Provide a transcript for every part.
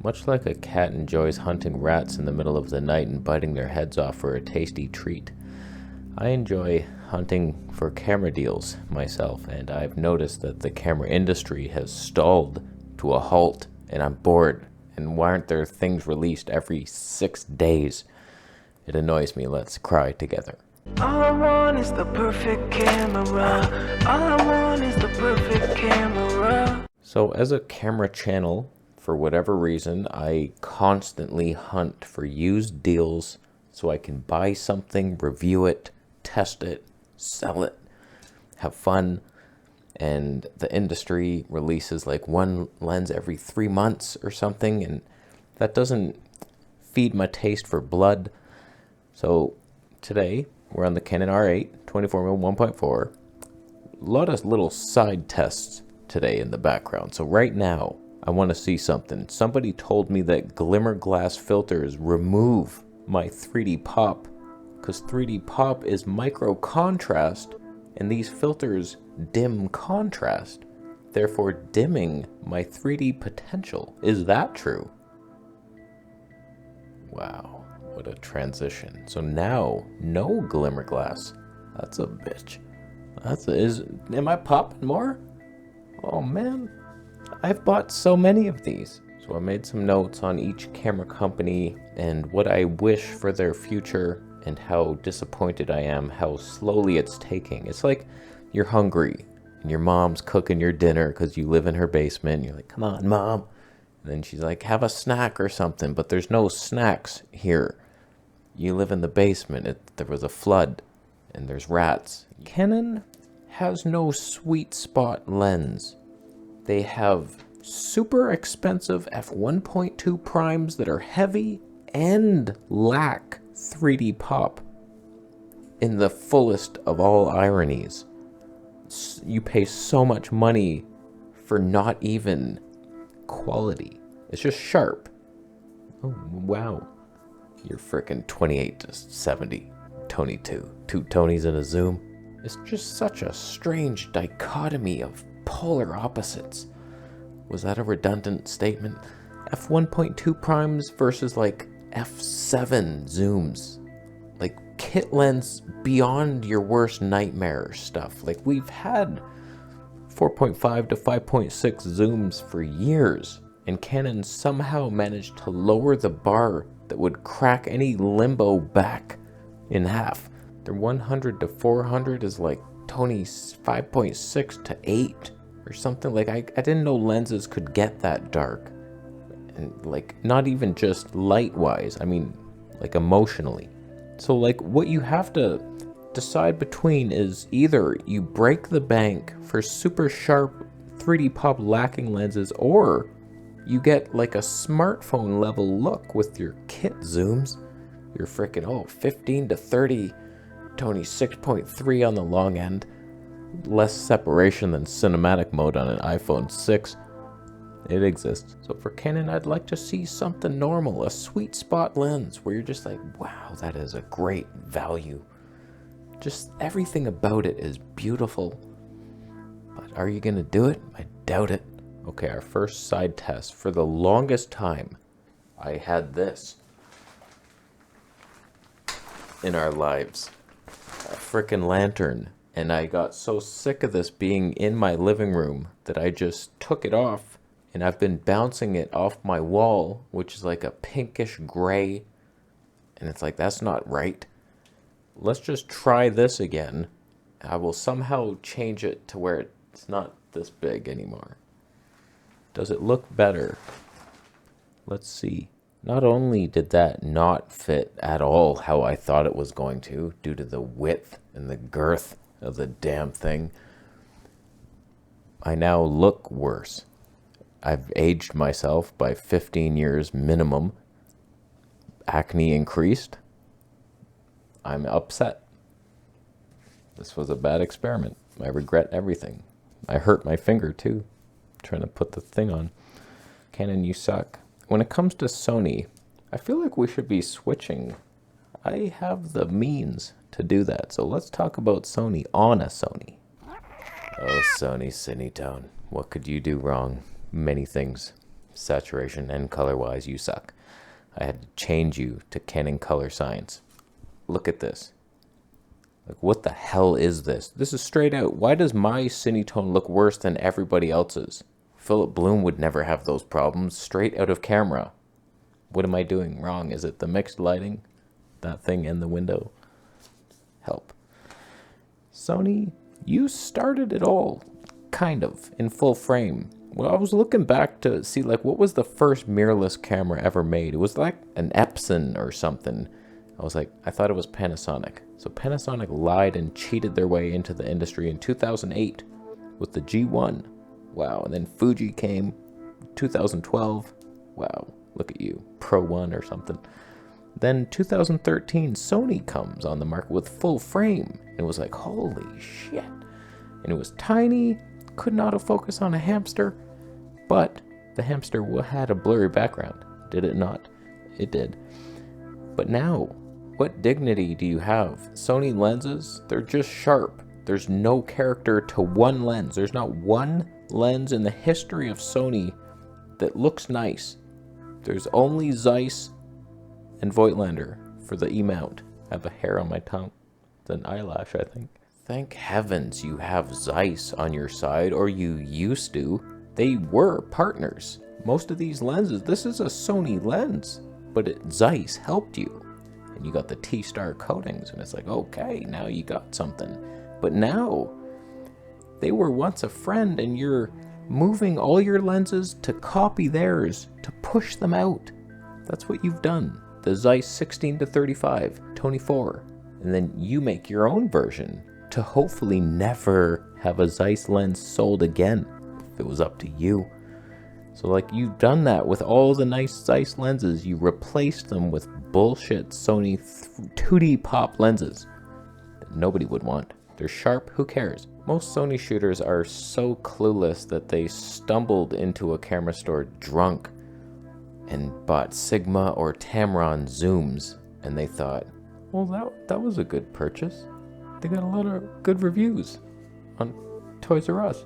Much like a cat enjoys hunting rats in the middle of the night and biting their heads off for a tasty treat, I enjoy hunting for camera deals myself, and I've noticed that the camera industry has stalled to a halt, and I'm bored. And why aren't there things released every 6 days? It annoys me. Let's cry together. All I want is the perfect camera. All I want is the perfect camera. So as a camera channel, for whatever reason, I constantly hunt for used deals so I can buy something, review it, test it, sell it, have fun. And the industry releases like one lens every 3 months or something, and that doesn't feed my taste for blood. So today we're on the Canon R8 24mm 1.4. A lot of little side tests today in the background. So right now I want to see something. Somebody told me that glimmer glass filters remove my 3D pop because 3D pop is micro contrast, and these filters dim contrast, therefore dimming my 3D potential. Is that true? Wow, what a transition. So now, no glimmer glass. That's a bitch. Am I popping more? Oh man, I've bought so many of these. So I made some notes on each camera company and what I wish for their future and how disappointed I am, how slowly it's taking. It's like you're hungry and your mom's cooking your dinner because you live in her basement. And you're like, come on, mom. And then she's like, have a snack or something. But there's no snacks here. You live in the basement. There was a flood and there's rats. Canon has no sweet spot lens. They have super expensive f1.2 primes that are heavy and lack 3D pop in the fullest of all ironies. You pay so much money for not even quality. It's just sharp. Oh, wow. You're frickin' 28 to 70. Tony 2. 2 Tonys in a zoom. It's just such a strange dichotomy of polar opposites. Was that a redundant statement? f1.2 primes versus like f7 zooms. Like kit lens beyond your worst nightmare stuff. Like we've had 4.5 to 5.6 zooms for years, and Canon somehow managed to lower the bar that would crack any limbo back in half. Their 100 to 400 is like Tony's 5.6 to 8 or something. Like I didn't know lenses could get that dark. And like not even just light wise, I mean like emotionally. So like what you have to decide between is either you break the bank for super sharp 3D pop lacking lenses, or you get like a smartphone level look with your kit zooms. You're freaking 15 to 30 Tony 6.3 on the long end. Less separation than cinematic mode on an iPhone 6. It exists. So for Canon, I'd like to see something normal, a sweet spot lens where you're just like, wow, that is a great value. Just everything about it is beautiful. But are you gonna do it? I doubt it. Okay, our first side test. For the longest time, I had this in our lives. A frickin' lantern. And I got so sick of this being in my living room that I just took it off, and I've been bouncing it off my wall, which is like a pinkish gray. And it's like, that's not right. Let's just try this again. I will somehow change it to where it's not this big anymore. Does it look better? Let's see. Not only did that not fit at all how I thought it was going to, due to the width and the girth of the damn thing, I now look worse. I've aged myself by 15 years minimum. Acne increased. I'm upset. This was a bad experiment. I regret everything. I hurt my finger too, trying to put the thing on. Canon, you suck. When it comes to Sony, I feel like we should be switching. I have the means to do that. So let's talk about Sony on a Sony. Oh, Sony Cinetone. What could you do wrong? Many things. saturation and color-wise, you suck. I had to change you to Canon color science. Look at this. Like, what the hell is this? This is straight out. Why does my Cinetone look worse than everybody else's? Philip Bloom would never have those problems. Straight out of camera. What am I doing wrong? Is it the mixed lighting? That thing in the window? Help. Sony, you started it all, kind of, in full frame. Well, I was looking back to see, like, what was the first mirrorless camera ever made? It was like an Epson or something. I was like, I thought it was Panasonic. So Panasonic lied and cheated their way into the industry in 2008 with the G1. Wow. And then Fuji came 2012. Wow. Look at you. Pro 1 or something. Then 2013, Sony comes on the market with full frame. And it was like, holy shit. And it was tiny. Could not focus on a hamster. But the hamster had a blurry background. Did it not? It did. But now, what dignity do you have? Sony lenses, they're just sharp. There's no character to one lens. There's not one lens in the history of Sony that looks nice. There's only Zeiss and Voigtlander for the E-mount. I have a hair on my tongue. It's an eyelash, I think. Thank heavens you have Zeiss on your side, or you used to. They were partners. Most of these lenses, this is a Sony lens, but Zeiss helped you. And you got the T-Star coatings, and it's like, okay, now you got something. But now, they were once a friend, and you're moving all your lenses to copy theirs, to push them out. That's what you've done. The Zeiss 16-35, Tony 4, and then you make your own version to hopefully never have a Zeiss lens sold again, if it was up to you. So like, you've done that with all the nice Zeiss lenses. You replaced them with bullshit Sony 2D pop lenses that nobody would want. They're sharp, who cares? Most Sony shooters are so clueless that they stumbled into a camera store drunk and bought Sigma or Tamron zooms, and they thought, well, that was a good purchase. They got a lot of good reviews on Toys R Us.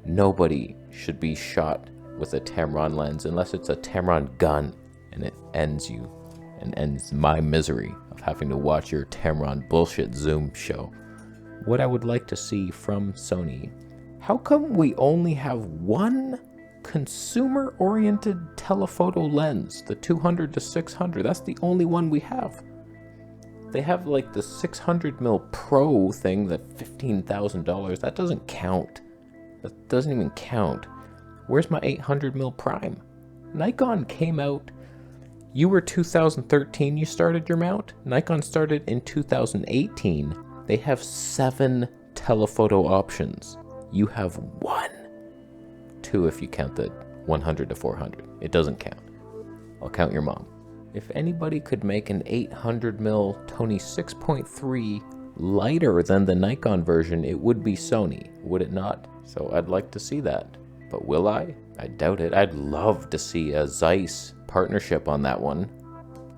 Nobody should be shot with a Tamron lens unless it's a Tamron gun, and it ends you and ends my misery of having to watch your Tamron bullshit zoom show. What I would like to see from Sony, how come we only have one consumer-oriented telephoto lens, the 200-600? That's the only one we have. They have like the 600mm Pro thing, the $15,000. That doesn't count. That doesn't even count. Where's my 800mm Prime? Nikon came out. You were 2013 you started your mount. Nikon started in 2018. They have 7 telephoto options. You have 1. 2 if you count the 100-400. It doesn't count. I'll count your mom. If anybody could make an 800mm Tony 6.3 lighter than the Nikon version, it would be Sony, would it not? So I'd like to see that. But will I? I doubt it. I'd love to see a Zeiss partnership on that one.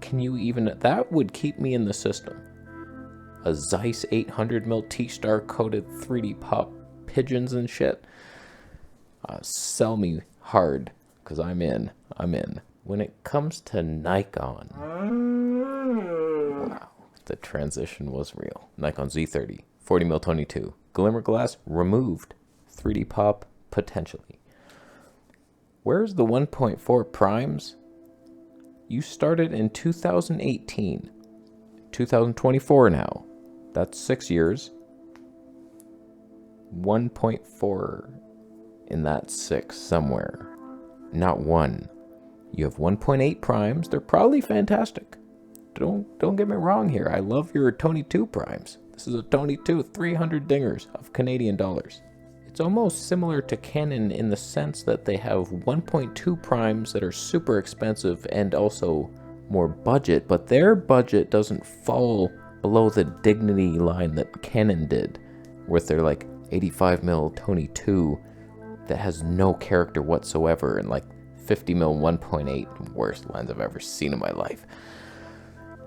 Can you even... That would keep me in the system. A Zeiss 800mm T-Star coated 3D pop pigeons and shit. Sell me hard, because I'm in. When it comes to Nikon, wow, the transition was real. Nikon Z30, 40mm Tony 2, glimmer glass removed, 3D pop potentially. Where's the 1.4 primes? You started in 2018, 2024 now. That's 6 years. 1.4 in that 6 somewhere. Not 1. You have 1.8 primes. They're probably fantastic. Don't get me wrong here. I love your Tony 2 primes. This is a Tony 2, 300 dingers of Canadian dollars. It's almost similar to Canon in the sense that they have 1.2 primes that are super expensive and also more budget, but their budget doesn't fall below the dignity line that Canon did, with their like 85mm Tony 2 that has no character whatsoever, and like 50mm 1.8, worst lens I've ever seen in my life.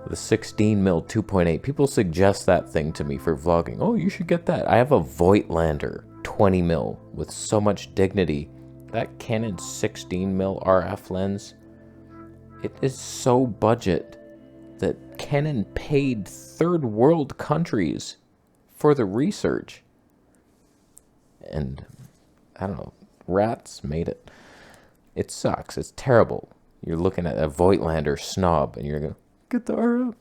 The 16mm 2.8, people suggest that thing to me for vlogging. Oh, you should get that. I have a Voigtlander 20mm with so much dignity. that Canon 16mm RF lens, it is so budget that Canon paid third world countries for the research. And I don't know, rats made it. It sucks. It's terrible. You're looking at a Voigtlander snob and you're going, get the RF.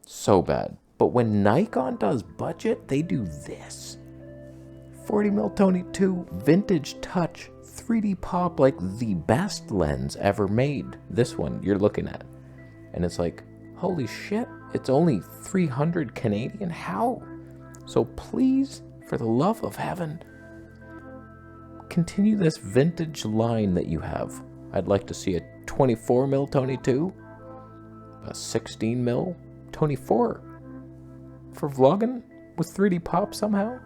So bad. But when Nikon does budget, they do this. 40mm Tony 2 vintage touch 3D pop, like the best lens ever made. This one you're looking at. And it's like, holy shit, it's only 300 Canadian? How? So please, for the love of heaven, continue this vintage line that you have. I'd like to see a 24mm Tony 2, a 16mm Tony 4 for vlogging with 3D pop somehow,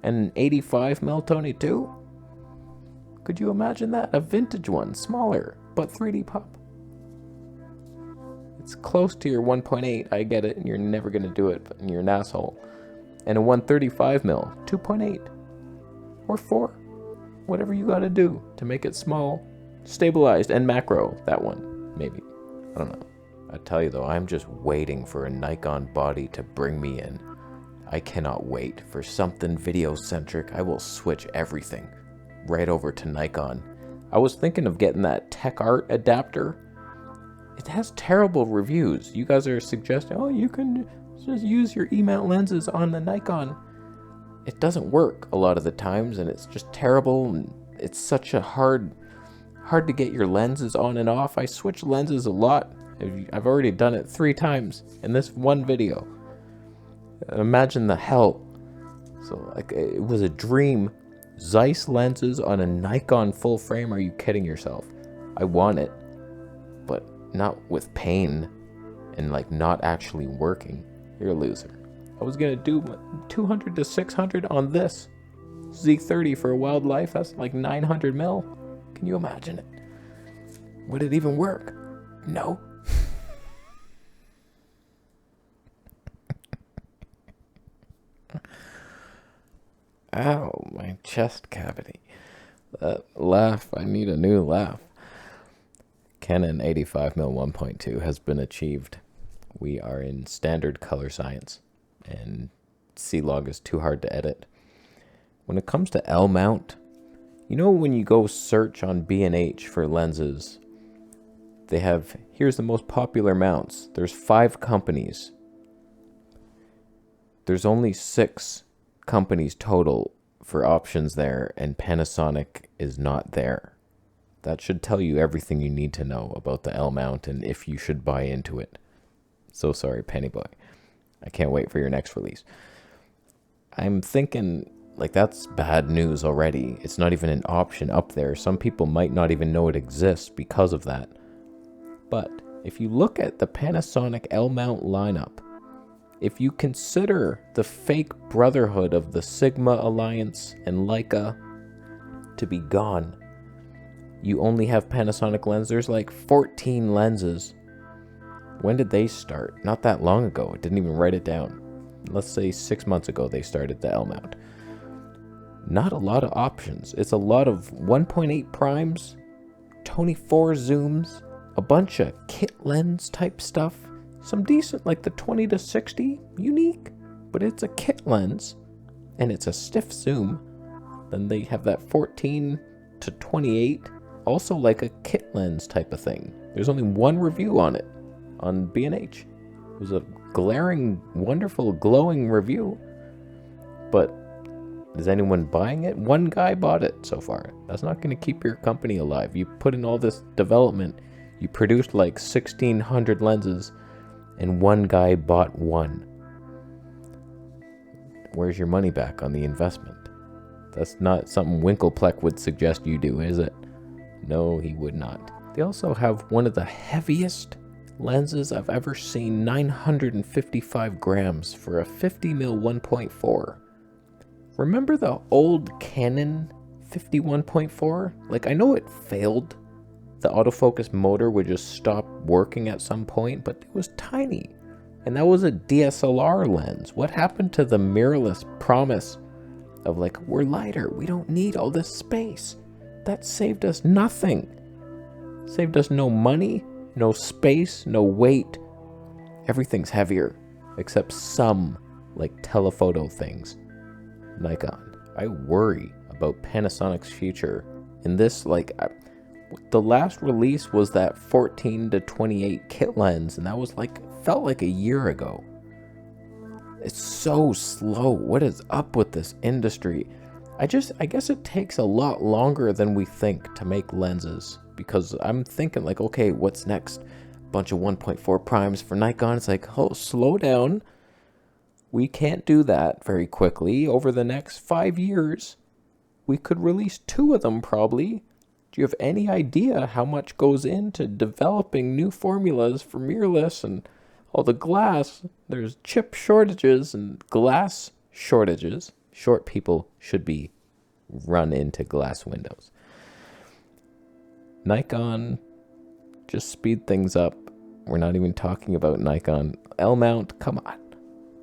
and an 85mm Tony 2. Could you imagine that? A vintage one, smaller, but 3D pop. It's close to your 1.8, I get it, and you're never going to do it, but you're an asshole. And a 135mm, 2.8, or 4. Whatever you got to do to make it small, stabilized, and macro. That one, maybe. I don't know. I tell you though, I'm just waiting for a Nikon body to bring me in. I cannot wait for something video-centric. I will switch everything right over to Nikon. I was thinking of getting that Tech Art adapter. It has terrible reviews. You guys are suggesting, oh, you can just use your E-mount lenses on the Nikon. It doesn't work a lot of the times, and it's just terrible, and it's such a hard to get your lenses on and off. I switch lenses a lot. I've already done it 3 times in this one video. Imagine the hell. So like, it was a dream. Zeiss lenses on a Nikon full frame. Are you kidding yourself? I want it, but not with pain and like not actually working. You're a loser. I was gonna do 200 to 600 on this Z30 for a wildlife. That's like 900 mil. Can you imagine it? Would it even work? No. Ow, my chest cavity. That laugh, I need a new laugh. Canon 85mm 1.2 has been achieved. We are in standard color science, and C-Log is too hard to edit. When it comes to L-mount, you know when you go search on B&H for lenses, they have, here's the most popular mounts. There's 5 companies. There's only 6 companies total for options there, and Panasonic is not there. That should tell you everything you need to know about the L-mount and if you should buy into it. So sorry, Pennyboy. I can't wait for your next release. I'm thinking, like, that's bad news already. It's not even an option up there. Some people might not even know it exists because of that. But if you look at the Panasonic L-mount lineup, if you consider the fake brotherhood of the Sigma Alliance and Leica to be gone, you only have Panasonic lenses. There's like 14 lenses. When did they start? Not that long ago. I didn't even write it down. Let's say 6 months ago they started the L-mount. Not a lot of options. It's a lot of 1.8 primes, Tony 4 zooms, a bunch of kit lens type stuff. Some decent, like the 20 to 60, unique, but it's a kit lens, and it's a stiff zoom. Then they have that 14 to 28, also like a kit lens type of thing. There's only one review on it, on B&H. It was a glaring, wonderful, glowing review, but is anyone buying it? One guy bought it so far. That's not going to keep your company alive. You put in all this development, you produced like 1,600 lenses, and one guy bought one. Where's your money back on the investment? That's not something Winklepleck would suggest you do, is it? No, he would not. They also have one of the heaviest lenses I've ever seen, 955 grams for a 50mm 1.4. Remember the old Canon 51.4? Like, I know it failed. The autofocus motor would just stop working at some point, but it was tiny. And that was a DSLR lens. What happened to the mirrorless promise of like, we're lighter, we don't need all this space? that saved us nothing. Saved us no money, no space, no weight. Everything's heavier, except some, like telephoto things. Nikon. I worry about Panasonic's future in this, the last release was that 14 to 28 kit lens, and that was felt like a year ago. It's so slow. What is up with this industry? I guess it takes a lot longer than we think to make lenses, because I'm thinking okay, what's next? Bunch of 1.4 primes for Nikon. It's oh, slow down. We can't do that very quickly. Over the next 5 years, we could release 2 of them probably. Do you have any idea how much goes into developing new formulas for mirrorless and all the glass? There's chip shortages and glass shortages. Short people should be run into glass windows. Nikon, just speed things up. We're not even talking about Nikon. L-mount, come on.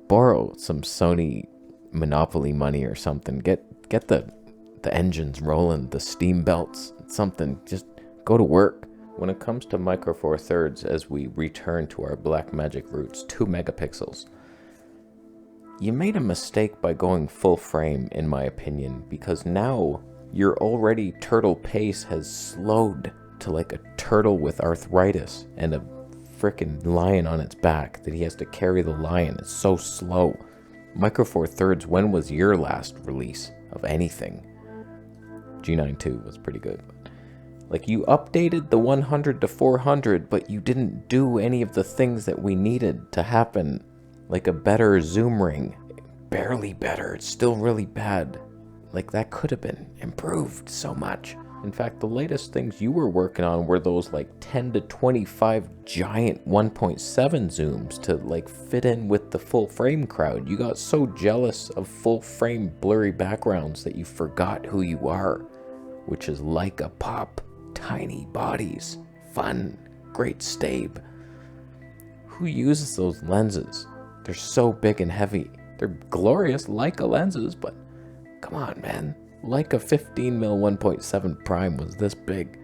Borrow some Sony Monopoly money or something. Get the engines rolling, the steam belts, something. Just go to work. When it comes to Micro Four Thirds, as we return to our Blackmagic roots, 2 megapixels. You made a mistake by going full frame, in my opinion, because now your already turtle pace has slowed to a turtle with arthritis and a frickin' lion on its back that he has to carry the lion. It's so slow. Micro Four Thirds, when was your last release of anything? G9 II was pretty good. You updated the 100 to 400, but you didn't do any of the things that we needed to happen. Like a better zoom ring. Barely better. It's still really bad. That could have been improved so much. In fact, the latest things you were working on were those 10 to 25 giant 1.7 zooms to fit in with the full frame crowd. You got so jealous of full frame blurry backgrounds that you forgot who you are, which is a pop, tiny bodies, fun, great stabe. Who uses those lenses? They're so big and heavy. They're glorious Leica lenses, but come on, man. Leica 15mm 1.7 prime was this big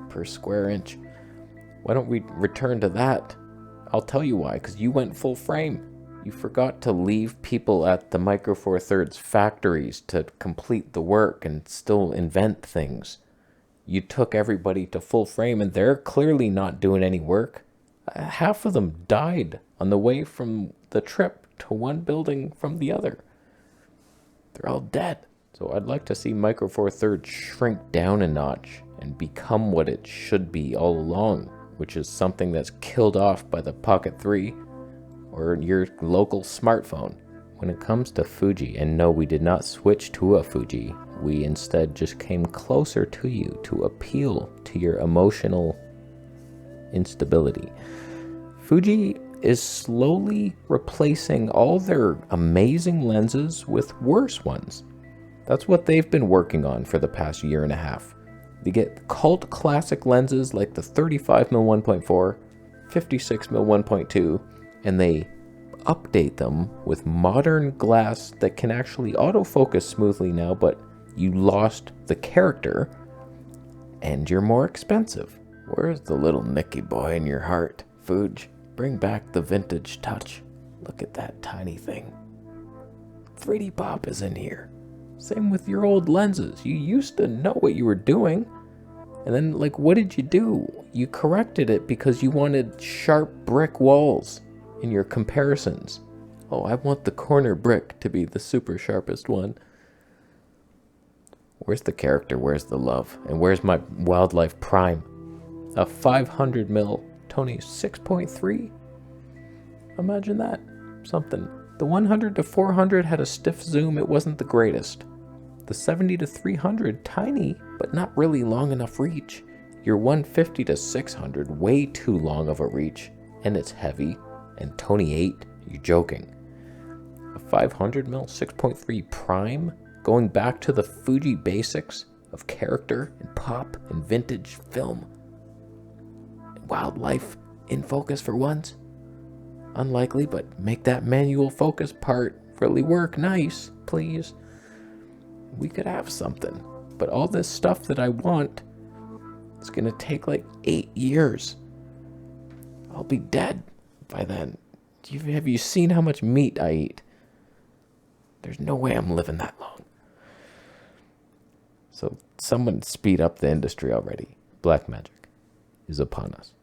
per square inch. Why don't we return to that? I'll tell you why, because you went full frame. You forgot to leave people at the Micro Four Thirds factories to complete the work and still invent things. You took everybody to full frame, and they're clearly not doing any work. Half of them died on the way from the trip to one building from the other. They're all dead. So I'd like to see Micro Four Thirds shrink down a notch and become what it should be all along, which is something that's killed off by the Pocket 3 or your local smartphone. When it comes to Fuji, and no, we did not switch to a Fuji, we instead just came closer to you to appeal to your emotional instability. Fuji is slowly replacing all their amazing lenses with worse ones. That's what they've been working on for the past year and a half. They get cult classic lenses like the 35mm 1.4, 56mm 1.2, and they update them with modern glass that can actually autofocus smoothly now, but you lost the character and you're more expensive. Where's the little Nicky boy in your heart, Fuji? Bring back the vintage touch. Look at that tiny thing. 3D Pop is in here. Same with your old lenses. You used to know what you were doing. And then, what did you do? You corrected it because you wanted sharp brick walls in your comparisons. Oh, I want the corner brick to be the super sharpest one. Where's the character? Where's the love? And where's my Wildlife Prime? A 500mm Tony 6.3? Imagine that. Something. The 100 to 400 had a stiff zoom. It wasn't the greatest. The 70 to 300, tiny, but not really long enough reach. Your 150 to 600, way too long of a reach, and it's heavy. And Tony 8, you're joking. A 500mm 6.3 prime, going back to the Fuji basics of character and pop and vintage film. Wildlife in focus for once. Unlikely, but make that manual focus part really work nice, please. We could have something. But all this stuff that I want, it's going to take like 8 years. I'll be dead by then. Have you seen how much meat I eat? There's no way I'm living that long. So someone speed up the industry already. Black magic is upon us.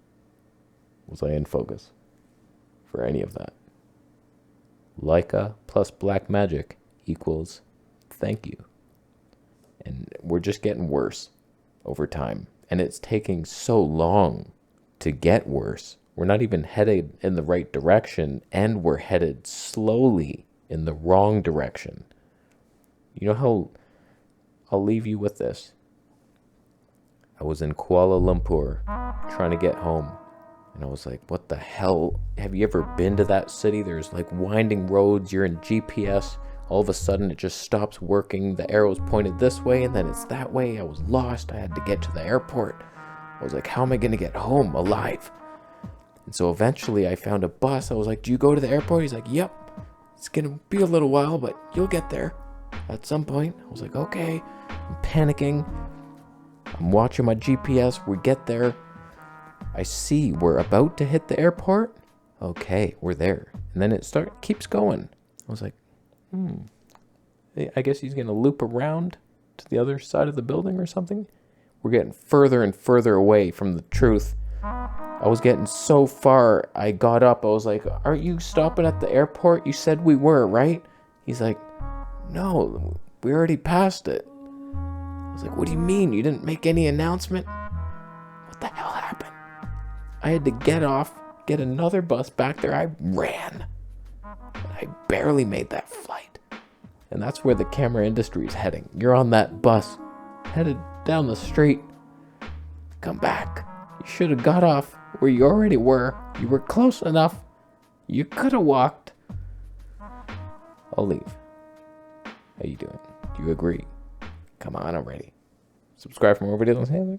Was I in focus for any of that? Leica plus black magic equals thank you. And we're just getting worse over time. And it's taking so long to get worse. We're not even headed in the right direction, and we're headed slowly in the wrong direction. You know how, I'll leave you with this. I was in Kuala Lumpur trying to get home, and I was like, what the hell? Have you ever been to that city? There's like winding roads, you're in GPS, all of a sudden it just stops working. The arrow's pointed this way, and then it's that way. I was lost. I had to get to the airport. I was like, how am I going to get home alive? And so eventually I found a bus. I was like, do you go to the airport? He's like, yep. It's going to be a little while, but you'll get there at some point. I was like, okay. I'm panicking. I'm watching my GPS. We get there. I see we're about to hit the airport. Okay, we're there. And then it keeps going. I was like, I guess he's going to loop around to the other side of the building or something. We're getting further and further away from the truth. I was getting so far, I got up. I was like, aren't you stopping at the airport? You said we were, right? He's like, no, we already passed it. I was like, what do you mean? You didn't make any announcement? What the hell happened? I had to get off, get another bus back there. I ran. I barely made that flight. And that's where the camera industry is heading. You're on that bus, headed down the street. Come back. You should have got off where you already were. You were close enough. You could have walked. I'll leave. How you doing? Do you agree? Come on already. Subscribe for more videos on Taylor.